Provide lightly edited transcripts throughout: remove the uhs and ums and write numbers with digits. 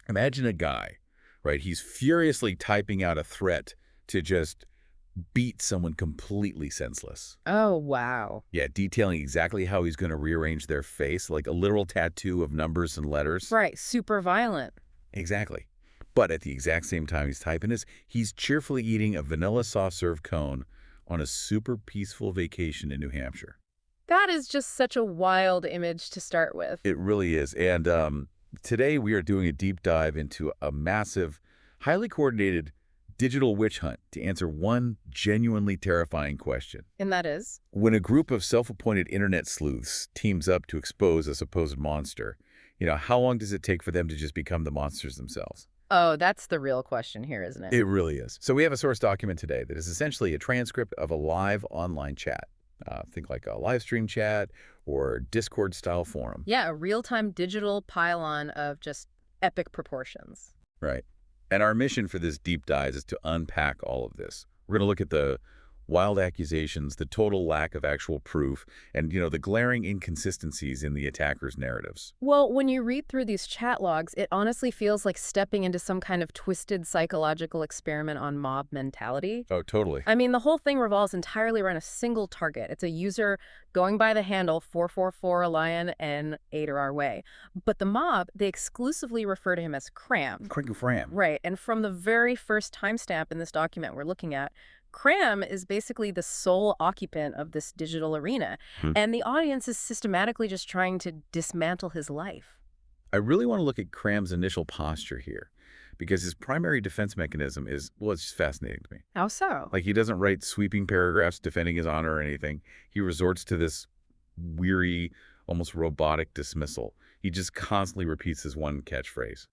Imagine a guy, right? He's furiously typing out a threat to just beat someone completely senseless. Oh, wow. Yeah, detailing exactly how he's going to rearrange their face, like a literal tattoo of numbers and letters. Right, super violent. Exactly. But at the exact same time he's typing this, he's cheerfully eating a vanilla soft serve cone on a super peaceful vacation in New Hampshire. That is just such a wild image to start with. It really is. And today we are doing a deep dive into a massive, highly coordinated digital witch hunt to answer one genuinely terrifying question. And that is? When a group of self-appointed internet sleuths teams up to expose a supposed monster, how long does it take for them to just become the monsters themselves? Oh, that's the real question here, isn't it? It really is. So we have a source document today that is essentially a transcript of a live online chat. Think like a live stream chat or Discord-style forum. Yeah, a real-time digital pylon of just epic proportions. Right. And our mission for this deep dive is to unpack all of this. We're going to look at the wild accusations, the total lack of actual proof, and, the glaring inconsistencies in the attackers' narratives. Well, when you read through these chat logs, it honestly feels like stepping into some kind of twisted psychological experiment on mob mentality. Oh, totally. I mean, the whole thing revolves entirely around a single target. It's a user going by the handle 444 a lion and 8 our way. But the mob, they exclusively refer to him as Cram. Cram. Right, and from the very first timestamp in this document we're looking at, Cram is basically the sole occupant of this digital arena, and the audience is systematically just trying to dismantle his life. I really want to look at Cram's initial posture here, because his primary defense mechanism is, well, it's just fascinating to me. How so? Like, he doesn't write sweeping paragraphs defending his honor or anything. He resorts to this weary, almost robotic dismissal. He just constantly repeats his one catchphrase.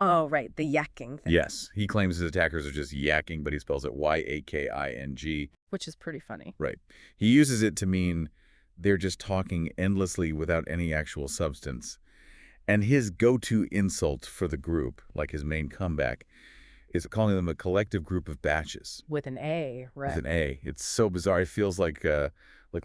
Oh, right, the yakking thing. Yes, he claims his attackers are just yakking, but he spells it Y-A-K-I-N-G. Which is pretty funny. Right. He uses it to mean they're just talking endlessly without any actual substance. And his go-to insult for the group, like his main comeback, is calling them a collective group of batches. With an A, right. With an A. It's so bizarre. It feels like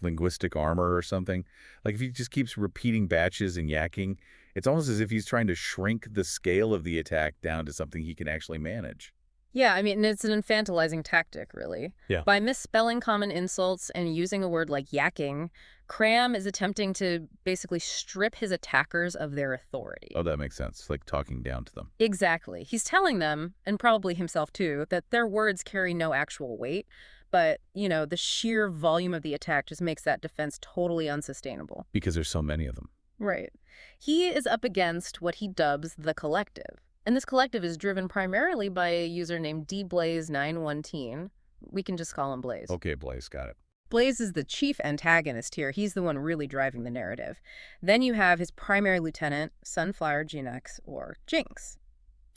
linguistic armor or something. Like if he just keeps repeating batches and yakking, it's almost as if he's trying to shrink the scale of the attack down to something he can actually manage. Yeah, I mean, it's an infantilizing tactic, really. Yeah. By misspelling common insults and using a word like yakking, Cram is attempting to basically strip his attackers of their authority. Oh, that makes sense. Like talking down to them. Exactly. He's telling them, and probably himself too, that their words carry no actual weight, but, the sheer volume of the attack just makes that defense totally unsustainable. Because there's so many of them. Right. He is up against what he dubs the collective. And this collective is driven primarily by a user named dblaze919. We can just call him Blaze. Okay, Blaze, got it. Blaze is the chief antagonist here. He's the one really driving the narrative. Then you have his primary lieutenant, Sunflower GenX, or Jinx.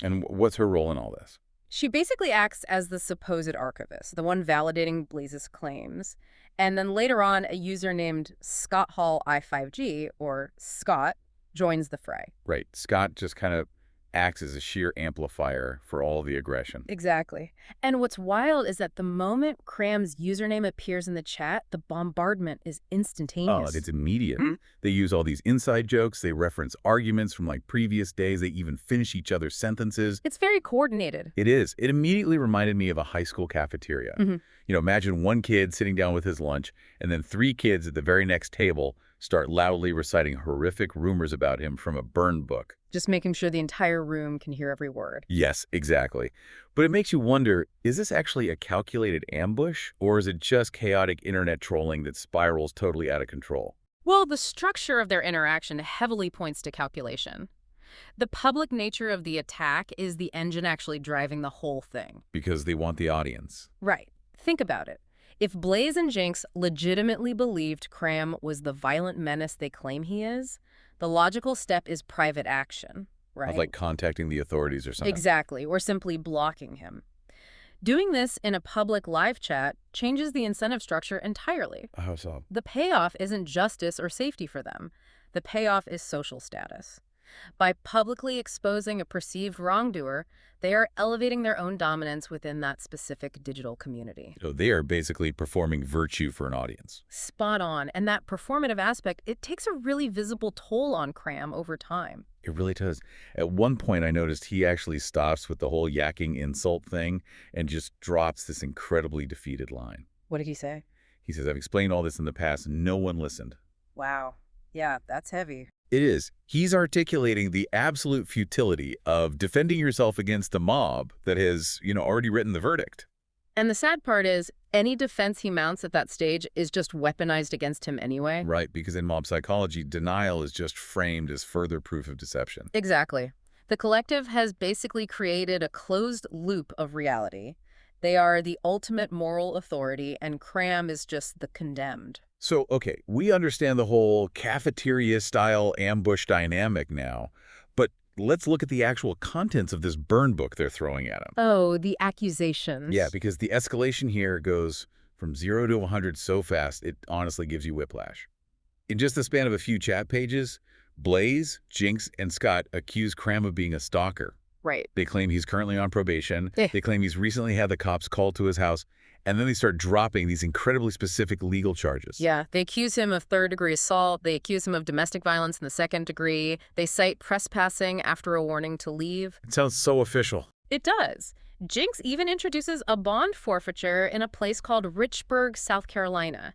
And what's her role in all this? She basically acts as the supposed archivist, the one validating Blaze's claims. And then later on, a user named Scott Hall I5G, or Scott, joins the fray. Right. Scott just kind of acts as a sheer amplifier for all the aggression. Exactly. And what's wild is that the moment Cram's username appears in the chat, the bombardment is instantaneous. Oh, it's immediate. They use all these inside jokes. They reference arguments from previous days. They even finish each other's sentences. It's very coordinated. It is. It immediately reminded me of a high school cafeteria. Imagine one kid sitting down with his lunch and then 3 kids at the very next table start loudly reciting horrific rumors about him from a burned book. Just making sure the entire room can hear every word. Yes, exactly. But it makes you wonder, is this actually a calculated ambush, or is it just chaotic internet trolling that spirals totally out of control? Well, the structure of their interaction heavily points to calculation. The public nature of the attack is the engine actually driving the whole thing. Because they want the audience. Right. Think about it. If Blaze and Jinx legitimately believed Cram was the violent menace they claim he is, the logical step is private action, right? Of contacting the authorities or something. Exactly, or simply blocking him. Doing this in a public live chat changes the incentive structure entirely. How so? The payoff isn't justice or safety for them. The payoff is social status. By publicly exposing a perceived wrongdoer, they are elevating their own dominance within that specific digital community. So they are basically performing virtue for an audience. Spot on. And that performative aspect, it takes a really visible toll on Cram over time. It really does. At one point, I noticed he actually stops with the whole yakking insult thing and just drops this incredibly defeated line. What did he say? He says, "I've explained all this in the past. No one listened." Wow. Yeah, that's heavy. It is. He's articulating the absolute futility of defending yourself against the mob that has, already written the verdict. And the sad part is, any defense he mounts at that stage is just weaponized against him anyway. Right, because in mob psychology, denial is just framed as further proof of deception. Exactly. The collective has basically created a closed loop of reality. They are the ultimate moral authority, and Cram is just the condemned. So, okay, we understand the whole cafeteria-style ambush dynamic now, but let's look at the actual contents of this burn book they're throwing at him. Oh, the accusations. Yeah, because the escalation here goes from 0 to 100 so fast, it honestly gives you whiplash. In just the span of a few chat pages, Blaze, Jinx, and Scott accuse Cram of being a stalker. Right. They claim he's currently on probation. Eh. They claim he's recently had the cops called to his house. And then they start dropping these incredibly specific legal charges. Yeah, they accuse him of third-degree assault. They accuse him of domestic violence in the second degree. They cite trespassing after a warning to leave. It sounds so official. It does. Jinx even introduces a bond forfeiture in a place called Richburg, South Carolina.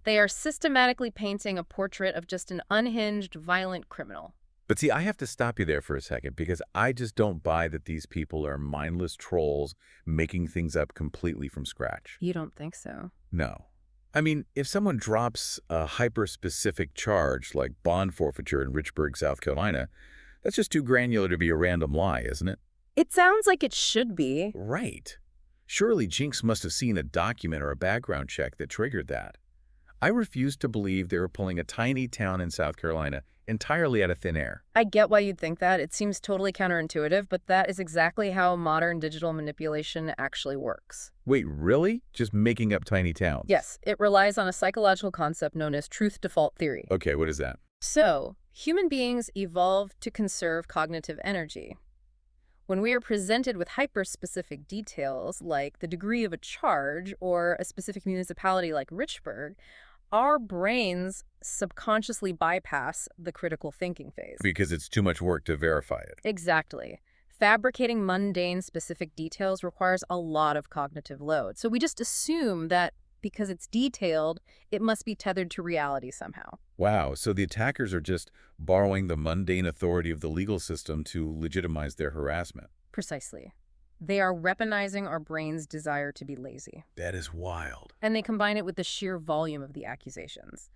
They are systematically painting a portrait of just an unhinged, violent criminal. But see, I have to stop you there for a second because I just don't buy that these people are mindless trolls making things up completely from scratch. You don't think so? No. I mean, if someone drops a hyper-specific charge like bond forfeiture in Richburg, South Carolina, that's just too granular to be a random lie, isn't it? It sounds like it should be. Right. Surely Jinx must have seen a document or a background check that triggered that. I refuse to believe they were pulling a tiny town in South Carolina entirely out of thin air. I get why you'd think that. It seems totally counterintuitive, but that is exactly how modern digital manipulation actually works. Wait, really? Just making up tiny towns? Yes, it relies on a psychological concept known as truth default theory. Okay, what is that? So, human beings evolved to conserve cognitive energy. When we are presented with hyper-specific details, like the degree of a charge or a specific municipality like Richburg, our brains subconsciously bypass the critical thinking phase. Because it's too much work to verify it. Exactly. Fabricating mundane specific details requires a lot of cognitive load. So we just assume that because it's detailed, it must be tethered to reality somehow. Wow, so the attackers are just borrowing the mundane authority of the legal system to legitimize their harassment. Precisely. They are weaponizing our brain's desire to be lazy. That is wild. And they combine it with the sheer volume of the accusations.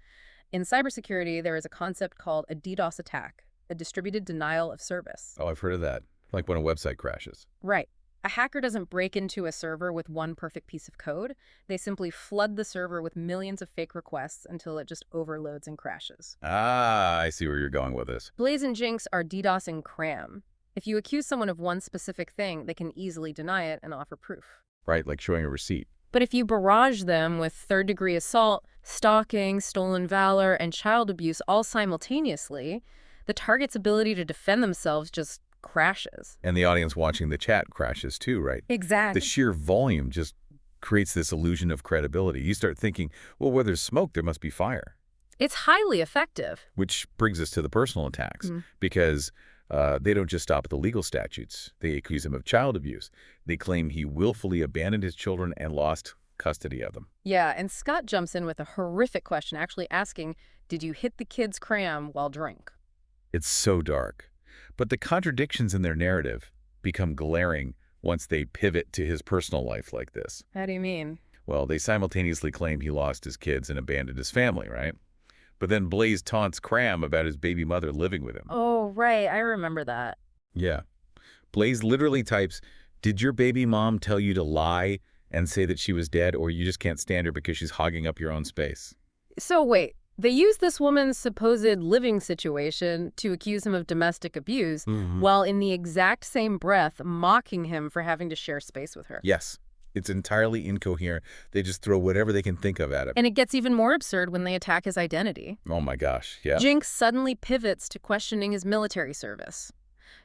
In cybersecurity, there is a concept called a DDoS attack, a distributed denial of service. Oh, I've heard of that. Like when a website crashes. Right. A hacker doesn't break into a server with one perfect piece of code. They simply flood the server with millions of fake requests until it just overloads and crashes. Ah, I see where you're going with this. Blaze and Jinx are DDoSing Cram. If you accuse someone of one specific thing, they can easily deny it and offer proof. Right, like showing a receipt. But if you barrage them with third-degree assault, stalking, stolen valor, and child abuse all simultaneously, the target's ability to defend themselves just crashes. And the audience watching the chat crashes too, right? Exactly. The sheer volume just creates this illusion of credibility. You start thinking, well, where there's smoke, there must be fire. It's highly effective. Which brings us to the personal attacks, because they don't just stop at the legal statutes. They accuse him of child abuse. They claim he willfully abandoned his children and lost custody of them. Yeah, and Scott jumps in with a horrific question, actually asking, did you hit the kids Cram while drunk? It's so dark. But the contradictions in their narrative become glaring once they pivot to his personal life like this. How do you mean? Well, they simultaneously claim he lost his kids and abandoned his family, right? But then Blaze taunts Cram about his baby mother living with him. Oh, right. I remember that. Yeah. Blaze literally types, did your baby mom tell you to lie and say that she was dead, or you just can't stand her because she's hogging up your own space? So wait, they use this woman's supposed living situation to accuse him of domestic abuse, while in the exact same breath mocking him for having to share space with her. Yes. It's entirely incoherent. They just throw whatever they can think of at him. And it gets even more absurd when they attack his identity. Oh my gosh, yeah. Jinx suddenly pivots to questioning his military service.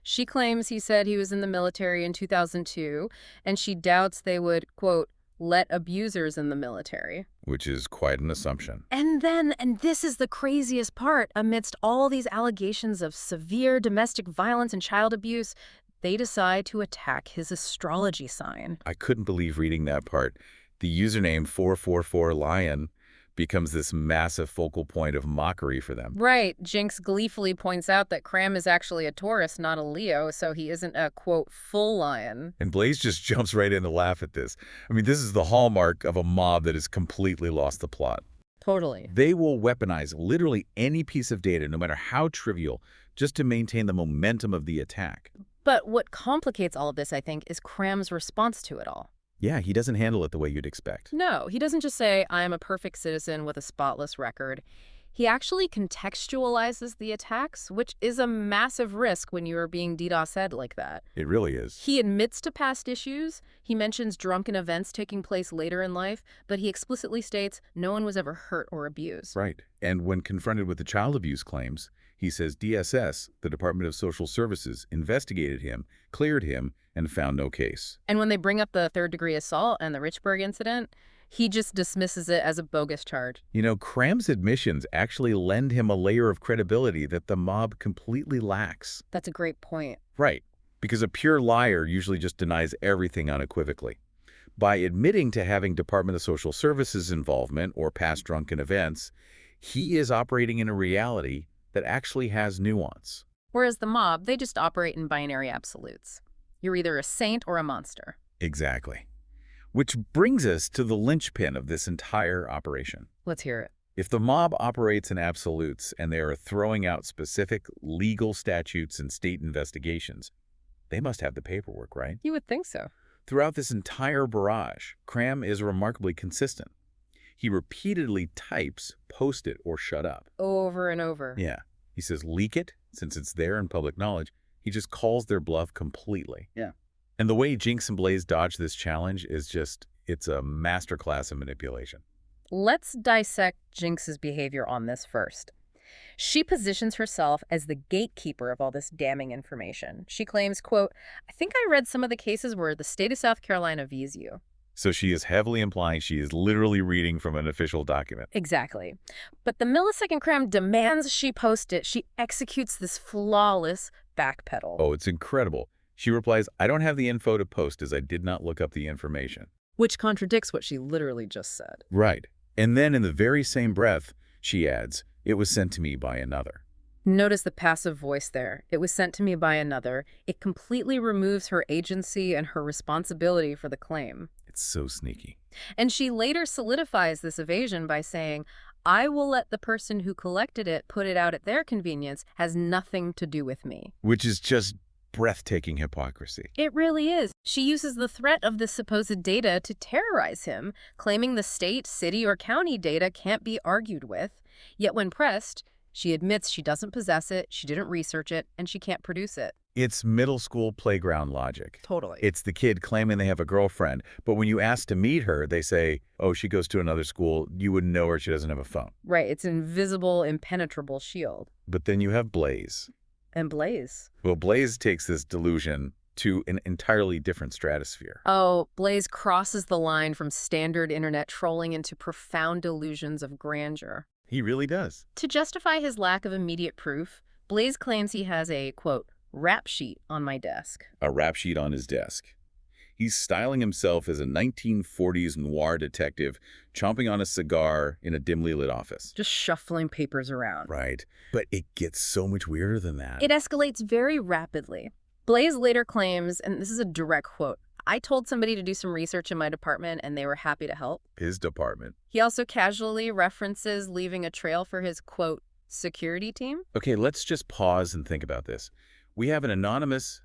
She claims he said he was in the military in 2002, and she doubts they would, quote, let abusers in the military. Which is quite an assumption. And then, and this is the craziest part, amidst all these allegations of severe domestic violence and child abuse, they decide to attack his astrology sign. I couldn't believe reading that part. The username 444Lion becomes this massive focal point of mockery for them. Right. Jinx gleefully points out that Cram is actually a Taurus, not a Leo, so he isn't a, quote, full lion. And Blaze just jumps right in to laugh at this. I mean, this is the hallmark of a mob that has completely lost the plot. Totally. They will weaponize literally any piece of data, no matter how trivial, just to maintain the momentum of the attack. But what complicates all of this, I think, is Cram's response to it all. Yeah, he doesn't handle it the way you'd expect. No, he doesn't just say, I am a perfect citizen with a spotless record. He actually contextualizes the attacks, which is a massive risk when you are being DDoS'd like that. It really is. He admits to past issues. He mentions drunken events taking place later in life, but he explicitly states no one was ever hurt or abused. Right. And when confronted with the child abuse claims, he says DSS, the Department of Social Services, investigated him, cleared him, and found no case. And when they bring up the third-degree assault and the Richburg incident, he just dismisses it as a bogus charge. You know, Cram's admissions actually lend him a layer of credibility that the mob completely lacks. That's a great point. Right. Because a pure liar usually just denies everything unequivocally. By admitting to having Department of Social Services involvement or past drunken events, he is operating in a reality that actually has nuance. Whereas the mob, they just operate in binary absolutes. You're either a saint or a monster. Exactly. Which brings us to the linchpin of this entire operation. Let's hear it. If the mob operates in absolutes and they are throwing out specific legal statutes and state investigations, they must have the paperwork, right? You would think so. Throughout this entire barrage, Cram is remarkably consistent. He repeatedly types, post it, or shut up. Over and over. Yeah. He says leak it, since it's there in public knowledge. He just calls their bluff completely. Yeah. And the way Jinx and Blaze dodge this challenge is just, it's a masterclass of manipulation. Let's dissect Jinx's behavior on this first. She positions herself as the gatekeeper of all this damning information. She claims, quote, I think I read some of the cases where the state of South Carolina views you. So she is heavily implying she is literally reading from an official document. Exactly. But the millisecond Cram demands she post it. She executes this flawless backpedal. Oh, it's incredible. She replies, I don't have the info to post as I did not look up the information. Which contradicts what she literally just said. Right. And then in the very same breath, she adds, it was sent to me by another. Notice the passive voice there. It was sent to me by another. It completely removes her agency and her responsibility for the claim. It's so sneaky. And she later solidifies this evasion by saying, I will let the person who collected it put it out at their convenience, has nothing to do with me. Which is just breathtaking hypocrisy. It really is. She uses the threat of this supposed data to terrorize him, claiming the state, city, or county data can't be argued with. Yet when pressed, she admits she doesn't possess it, she didn't research it, and she can't produce it. It's middle school playground logic. Totally. It's the kid claiming they have a girlfriend, but when you ask to meet her, they say, oh, she goes to another school, you wouldn't know her, she doesn't have a phone. Right, it's an invisible, impenetrable shield. But then you have Blaze. And Blaze. Well, Blaze takes this delusion to an entirely different stratosphere. Oh, Blaze crosses the line from standard internet trolling into profound delusions of grandeur. He really does. To justify his lack of immediate proof, Blaze claims he has a, quote, rap sheet on my desk. A rap sheet on his desk. He's styling himself as a 1940s noir detective, chomping on a cigar in a dimly lit office. Just shuffling papers around. Right. But it gets so much weirder than that. It escalates very rapidly. Blaze later claims, and this is a direct quote, I told somebody to do some research in my department and they were happy to help. His department. He also casually references leaving a trail for his, quote, security team. Okay, let's just pause and think about this. We have an anonymous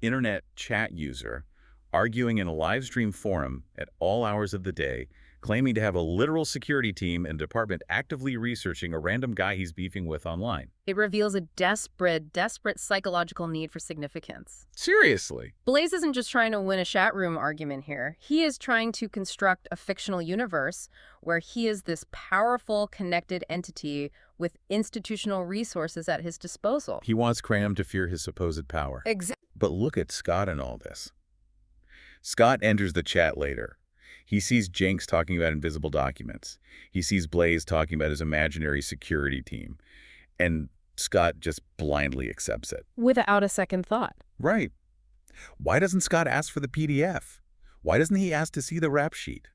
internet chat user arguing in a live stream forum at all hours of the day, claiming to have a literal security team and department actively researching a random guy he's beefing with online. It reveals a desperate psychological need for significance. Seriously. Blaze isn't just trying to win a chat room argument here. He is trying to construct a fictional universe where he is this powerful, connected entity with institutional resources at his disposal. He wants Cram to fear his supposed power. Exactly. But look at Scott in all this. Scott enters the chat later. He sees Jinx talking about invisible documents. He sees Blaze talking about his imaginary security team. And Scott just blindly accepts it. Without a second thought. Right. Why doesn't Scott ask for the PDF? Why doesn't he ask to see the rap sheet?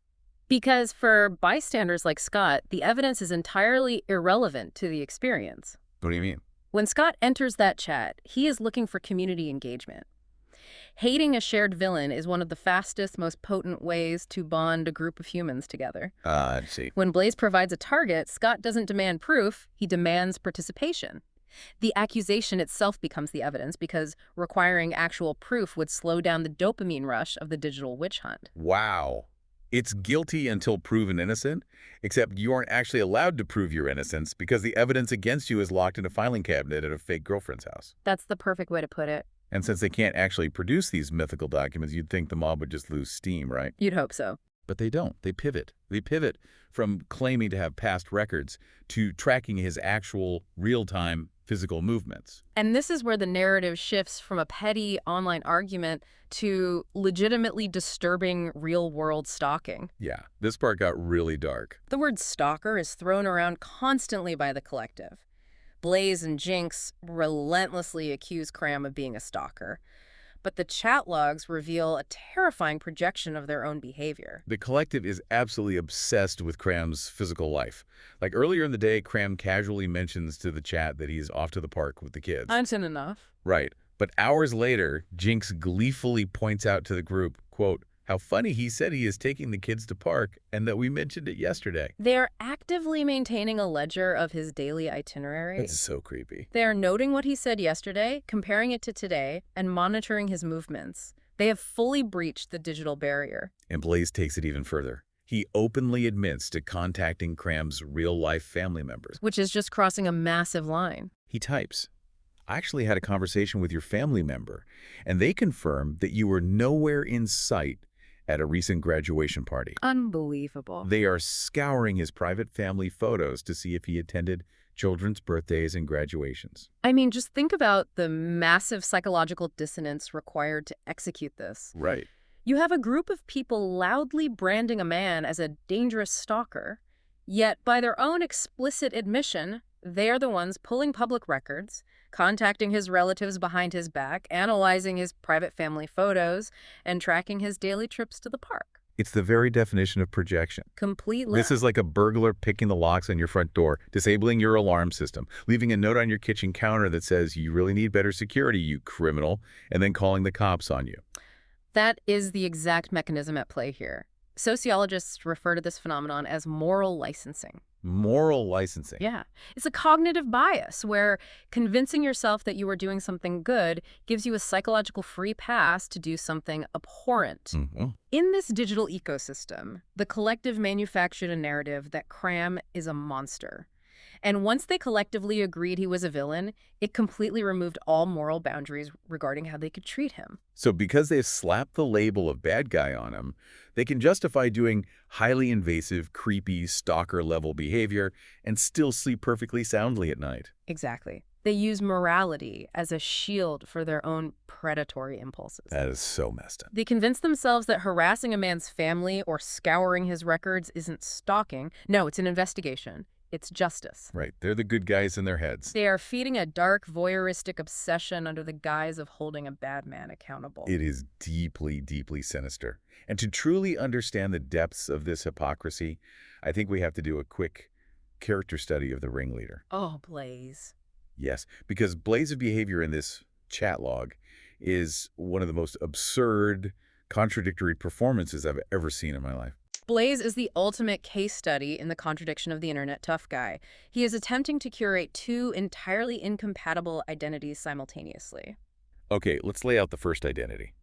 Because for bystanders like Scott, the evidence is entirely irrelevant to the experience. What do you mean? When Scott enters that chat, he is looking for community engagement. Hating a shared villain is one of the fastest, most potent ways to bond a group of humans together. I see. When Blaze provides a target, Scott doesn't demand proof, he demands participation. The accusation itself becomes the evidence because requiring actual proof would slow down the dopamine rush of the digital witch hunt. Wow. It's guilty until proven innocent, except you aren't actually allowed to prove your innocence because the evidence against you is locked in a filing cabinet at a fake girlfriend's house. That's the perfect way to put it. And since they can't actually produce these mythical documents, you'd think the mob would just lose steam, right? You'd hope so. But they don't. They pivot. They pivot from claiming to have past records to tracking his actual real-time physical movements. And this is where the narrative shifts from a petty online argument to legitimately disturbing real-world stalking. Yeah, this part got really dark. The word stalker is thrown around constantly by the collective. Blaze and Jinx relentlessly accuse Cram of being a stalker, but the chat logs reveal a terrifying projection of their own behavior. The collective is absolutely obsessed with Cram's physical life. Like earlier in the day, Cram casually mentions to the chat that he's off to the park with the kids. Isn't enough. Right. But hours later, Jinx gleefully points out to the group, quote, how funny he said he is taking the kids to park and that we mentioned it yesterday. They are actively maintaining a ledger of his daily itinerary. That's so creepy. They are noting what he said yesterday, comparing it to today, and monitoring his movements. They have fully breached the digital barrier. And Blaze takes it even further. He openly admits to contacting Cram's real-life family members. Which is just crossing a massive line. He types, I actually had a conversation with your family member, and they confirmed that you were nowhere in sight at a recent graduation party. Unbelievable. They are scouring his private family photos to see if he attended children's birthdays and graduations. I mean, just think about the massive psychological dissonance required to execute this. Right. You have a group of people loudly branding a man as a dangerous stalker, yet by their own explicit admission, they are the ones pulling public records, contacting his relatives behind his back, analyzing his private family photos, and tracking his daily trips to the park. It's the very definition of projection. Completely. This is like a burglar picking the locks on your front door, disabling your alarm system, leaving a note on your kitchen counter that says, you really need better security, you criminal, and then calling the cops on you. That is the exact mechanism at play here. Sociologists refer to this phenomenon as moral licensing. Moral licensing. Yeah. It's a cognitive bias where convincing yourself that you are doing something good gives you a psychological free pass to do something abhorrent. In this digital ecosystem, the collective manufactured a narrative that Cram is a monster. And once they collectively agreed he was a villain, it completely removed all moral boundaries regarding how they could treat him. So because they've slapped the label of bad guy on him, they can justify doing highly invasive, creepy, stalker-level behavior and still sleep perfectly soundly at night. Exactly. They use morality as a shield for their own predatory impulses. That is so messed up. They convince themselves that harassing a man's family or scouring his records isn't stalking. No, it's an investigation. It's justice. Right. They're the good guys in their heads. They are feeding a dark, voyeuristic obsession under the guise of holding a bad man accountable. It is deeply, deeply sinister. And to truly understand the depths of this hypocrisy, I think we have to do a quick character study of the ringleader. Oh, Blaze. Yes, because Blaze's behavior in this chat log is one of the most absurd, contradictory performances I've ever seen in my life. Blaze is the ultimate case study in the contradiction of the internet tough guy. He is attempting to curate two entirely incompatible identities simultaneously. Okay, let's lay out the first identity.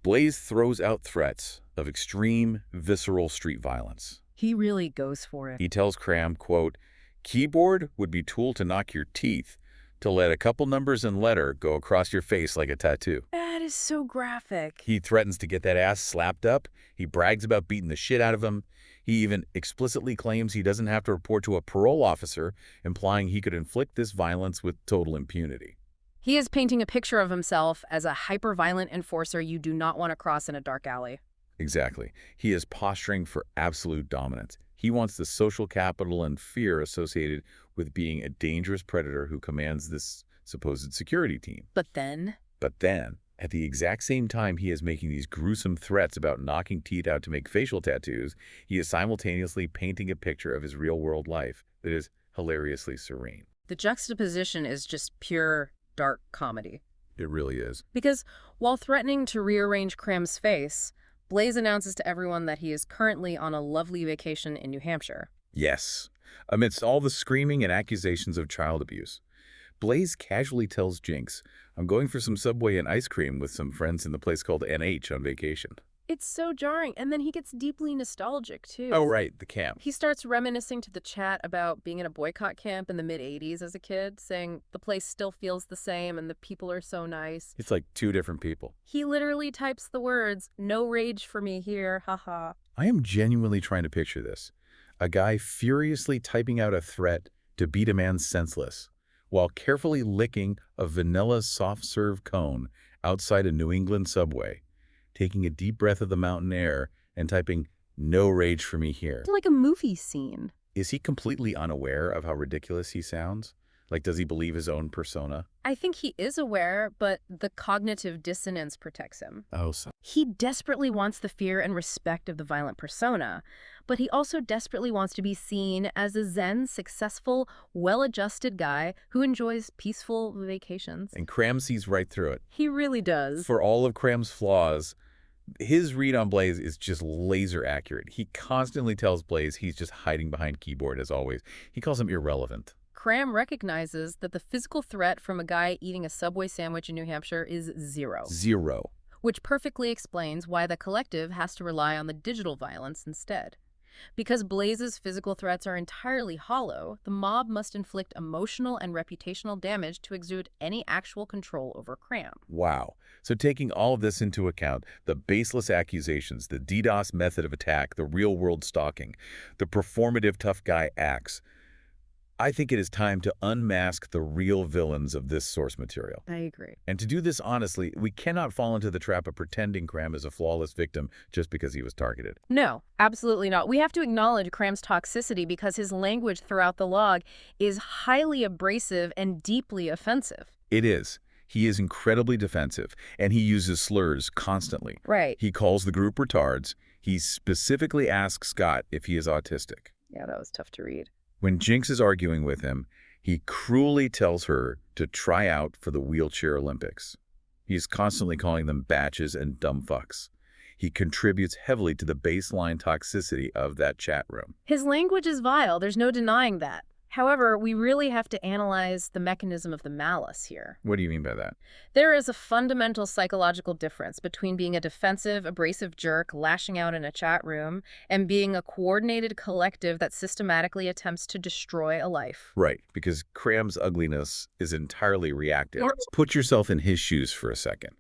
Blaze throws out threats of extreme, visceral street violence. He really goes for it. He tells Cram, quote, "Keyboard would be tool to knock your teeth, to let a couple numbers and letter go across your face like a tattoo." That is so graphic. He threatens to get that ass slapped up. He brags about beating the shit out of him. He even explicitly claims he doesn't have to report to a parole officer, implying he could inflict this violence with total impunity. He is painting a picture of himself as a hyper-violent enforcer you do not want to cross in a dark alley. Exactly. He is posturing for absolute dominance. He wants the social capital and fear associated with being a dangerous predator who commands this supposed security team. But then, at the exact same time he is making these gruesome threats about knocking teeth out to make facial tattoos, he is simultaneously painting a picture of his real-world life that is hilariously serene. the juxtaposition is just pure dark comedy. It really is. Because while threatening to rearrange Cram's face, Blaze announces to everyone that he is currently on a lovely vacation in New Hampshire. Yes. Amidst all the screaming and accusations of child abuse, Blaze casually tells Jinx, "I'm going for some Subway and ice cream with some friends in the place called NH on vacation." It's so jarring, and then he gets deeply nostalgic, too. Oh, right, the camp. He starts reminiscing to the chat about being in a boycott camp in the mid-'80s as a kid, saying the place still feels the same and the people are so nice. It's like two different people. He literally types the words, "No rage for me here, haha." I am genuinely trying to picture this. A guy furiously typing out a threat to beat a man senseless, while carefully licking a vanilla soft-serve cone outside a New England Subway, taking a deep breath of the mountain air and typing, "No rage for me here." Like a movie scene. Is he completely unaware of how ridiculous he sounds? Like, does he believe his own persona? I think he is aware, but the cognitive dissonance protects him. Oh, so. He desperately wants the fear and respect of the violent persona, but he also desperately wants to be seen as a zen, successful, well-adjusted guy who enjoys peaceful vacations. And Cram sees right through it. He really does. For all of Cram's flaws, his read on Blaze is just laser accurate. He constantly tells Blaze he's just hiding behind keyboard as always. He calls him irrelevant. Cram recognizes that the physical threat from a guy eating a Subway sandwich in New Hampshire is zero. Zero. Which perfectly explains why the collective has to rely on the digital violence instead. Because Blaze's physical threats are entirely hollow, the mob must inflict emotional and reputational damage to exude any actual control over Cram. Wow. So taking all of this into account, the baseless accusations, the DDoS method of attack, the real-world stalking, the performative tough guy acts, I think it is time to unmask the real villains of this source material. I agree. And to do this honestly, we cannot fall into the trap of pretending Cram is a flawless victim just because he was targeted. No, absolutely not. We have to acknowledge Cram's toxicity because his language throughout the log is highly abrasive and deeply offensive. It is. He is incredibly defensive, and he uses slurs constantly. Right. He calls the group retards. He specifically asks Scott if he is autistic. Yeah, that was tough to read. When Jinx is arguing with him, he cruelly tells her to try out for the wheelchair Olympics. He's constantly calling them batches and dumb fucks. He contributes heavily to the baseline toxicity of that chat room. His language is vile. There's no denying that. However, we really have to analyze the mechanism of the malice here. What do you mean by that? There is a fundamental psychological difference between being a defensive, abrasive jerk lashing out in a chat room and being a coordinated collective that systematically attempts to destroy a life. Right, because Cram's ugliness is entirely reactive. Put yourself in his shoes for a second.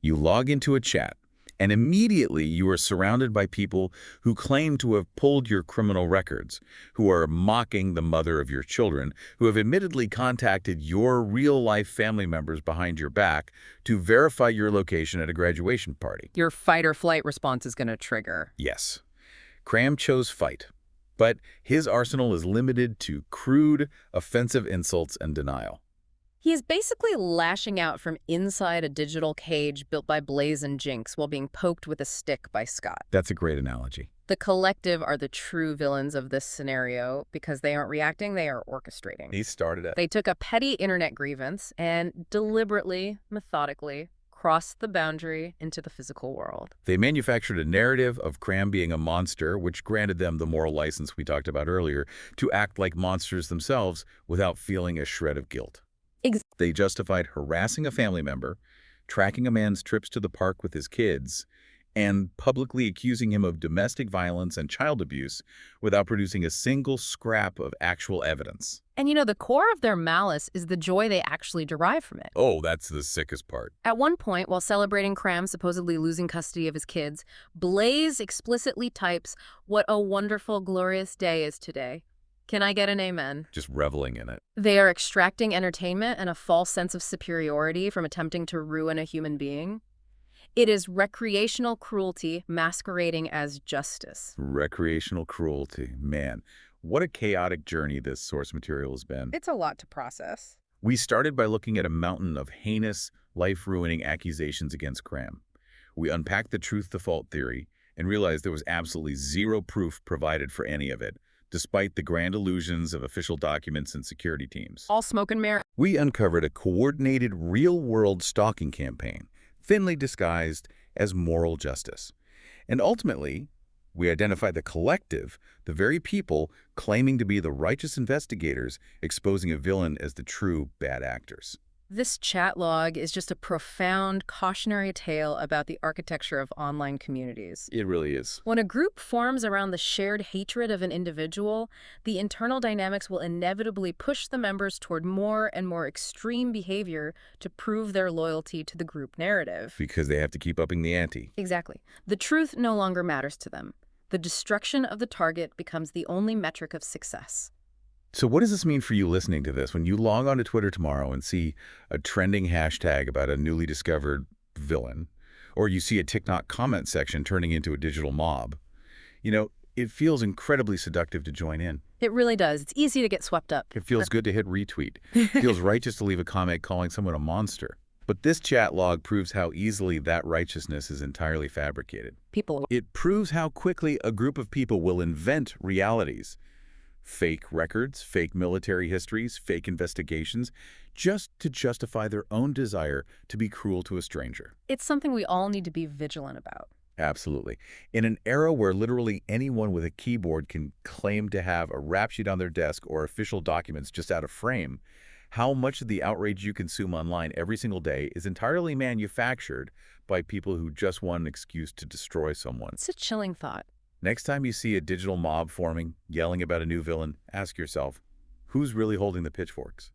You log into a chat, and immediately you are surrounded by people who claim to have pulled your criminal records, who are mocking the mother of your children, who have admittedly contacted your real-life family members behind your back to verify your location at a graduation party. Your fight-or-flight response is going to trigger. Yes. Cram chose fight, but his arsenal is limited to crude, offensive insults and denial. He is basically lashing out from inside a digital cage built by Blaze and Jinx while being poked with a stick by Scott. That's a great analogy. The collective are the true villains of this scenario because they aren't reacting, they are orchestrating. He started it. They took a petty internet grievance and deliberately, methodically, crossed the boundary into the physical world. They manufactured a narrative of Cram being a monster, which granted them the moral license we talked about earlier to act like monsters themselves without feeling a shred of guilt. They justified harassing a family member, tracking a man's trips to the park with his kids, and publicly accusing him of domestic violence and child abuse without producing a single scrap of actual evidence. And the core of their malice is the joy they actually derive from it. Oh, that's the sickest part. At one point, while celebrating Cram supposedly losing custody of his kids, Blaze explicitly types, "What a wonderful, glorious day is today." Can I get an amen? Just reveling in it. They are extracting entertainment and a false sense of superiority from attempting to ruin a human being. It is recreational cruelty masquerading as justice. Recreational cruelty. Man, what a chaotic journey this source material has been. It's a lot to process. We started by looking at a mountain of heinous, life-ruining accusations against Cram. We unpacked the truth-to-fault theory and realized there was absolutely zero proof provided for any of it, despite the grand illusions of official documents and security teams. All smoke and mirror. We uncovered a coordinated, real-world stalking campaign, thinly disguised as moral justice. And ultimately, we identified the collective, the very people claiming to be the righteous investigators, exposing a villain as the true bad actors. This chat log is just a profound cautionary tale about the architecture of online communities. It really is. When a group forms around the shared hatred of an individual, the internal dynamics will inevitably push the members toward more and more extreme behavior to prove their loyalty to the group narrative. Because they have to keep upping the ante. Exactly. The truth no longer matters to them. The destruction of the target becomes the only metric of success. So what does this mean for you listening to this? When you log on to Twitter tomorrow and see a trending hashtag about a newly discovered villain, or you see a TikTok comment section turning into a digital mob, it feels incredibly seductive to join in. It really does. It's easy to get swept up. It feels good to hit retweet. It feels righteous to leave a comment calling someone a monster. But this chat log proves how easily that righteousness is entirely fabricated. It proves how quickly a group of people will invent realities. Fake records, fake military histories, fake investigations, just to justify their own desire to be cruel to a stranger. It's something we all need to be vigilant about. Absolutely. In an era where literally anyone with a keyboard can claim to have a rap sheet on their desk or official documents just out of frame, how much of the outrage you consume online every single day is entirely manufactured by people who just want an excuse to destroy someone. It's a chilling thought. Next time you see a digital mob forming, yelling about a new villain, ask yourself, who's really holding the pitchforks?